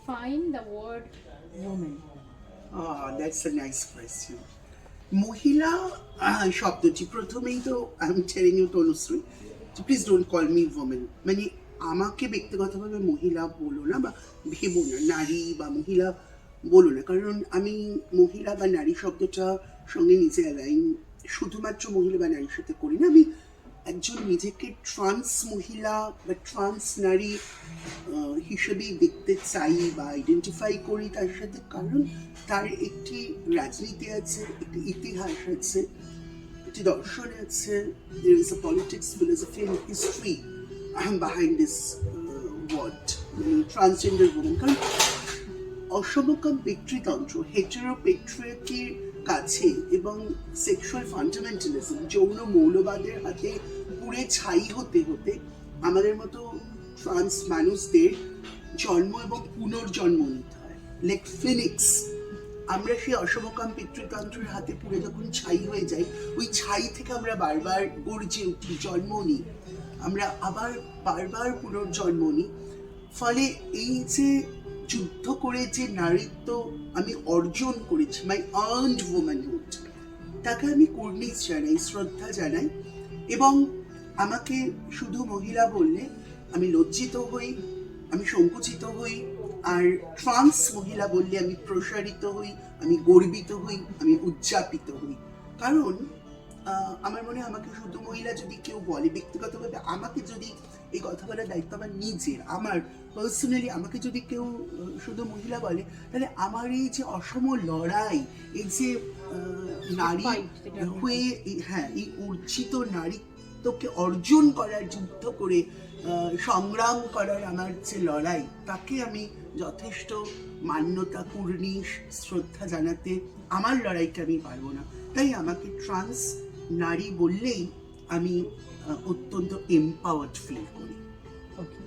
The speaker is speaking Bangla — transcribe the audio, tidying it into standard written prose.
define the word woman? That's a nice question. মহিলা শব্দটি প্রথমেই তো আমি telling you Tanushree, please don't call me women. মানে আমাকে ব্যক্তিগতভাবে মহিলা বলো না বা ভেবো না, নারী বা মহিলা বলো না, কারণ আমি মহিলা বা নারী শব্দটা সঙ্গে নিজে অ্যালাইন শুধুমাত্র মহিলা বা নারীর সাথে করি না। আমি একজন নিজেকে ট্রান্স মহিলা বা ট্রান্স নারী হিসেবেই দেখতে চাই বা আইডেন্টিফাই করি তার সাথে, কারণ তার একটি রাজনীতি আছে, একটি ইতিহাস আছে, একটি দর্শন আছে। there is a politics, philosophy and history behind this word, transgender woman. কারণ অসমকাম পিতৃতন্ত্র, হেটেরোপেট্রিয়ার্কির কাছে এবং সেক্সুয়াল ফান্ডামেন্টালিজম, যৌন মৌলবাদের হাতে পুড়ে ছাই হতে হতে আমাদের মতো ট্রান্স মানুষদের জন্ম এবং পুনর্জন্ম নিতে হয়, লাইক ফিনিক্স। আমরা সেই অসমকাম পিতৃতন্ত্রের হাতে পুড়ে যখন ছাই হয়ে যাই, ওই ছাই থেকে আমরা বারবার গর্জে উঠি, জন্ম নিই, আমরা আবার বারবার পুনর্জন্ম নিই। ফলে এই যে যুদ্ধ করে যে নারীত্ব আমি অর্জন করেছি, মাই আর্নড ওম্যানহুড, তাকে আমি কুর্নিশ জানাই, শ্রদ্ধা জানাই। এবং আমাকে শুধু মহিলা বললে আমি লজ্জিত হই, আমি সংকুচিত হই, আর ট্রান্স মহিলা বললে আমি প্রসারিত হই, আমি গর্বিত হই, আমি উদযাপিত হই। কারণ আমার মনে হয় আমাকে শুধু মহিলা যদি কেউ বলে, ব্যক্তিগতভাবে আমাকে যদি এই কথা বলার দায়িত্ব আমার নিজের, আমার পার্সোনালি আমাকে যদি কেউ শুধু মহিলা বলে, তাহলে আমার এই যে অসম লড়াই, এই যে নারী হয়ে, হ্যাঁ, এই অর্জিত নারীত্বকে অর্জন করার, যুদ্ধ করে সংগ্রাম করার আমার যে লড়াই, তাকে আমি যথেষ্ট মান্যতা, কুর্নিশ, শ্রদ্ধা জানাতে আমার লড়াইকে আমি পারবো না। তাই আমাকে ট্রান্স নারী বললেই আমি অত্যন্ত এম্পাওয়ার্ড ফিল করি। Okay.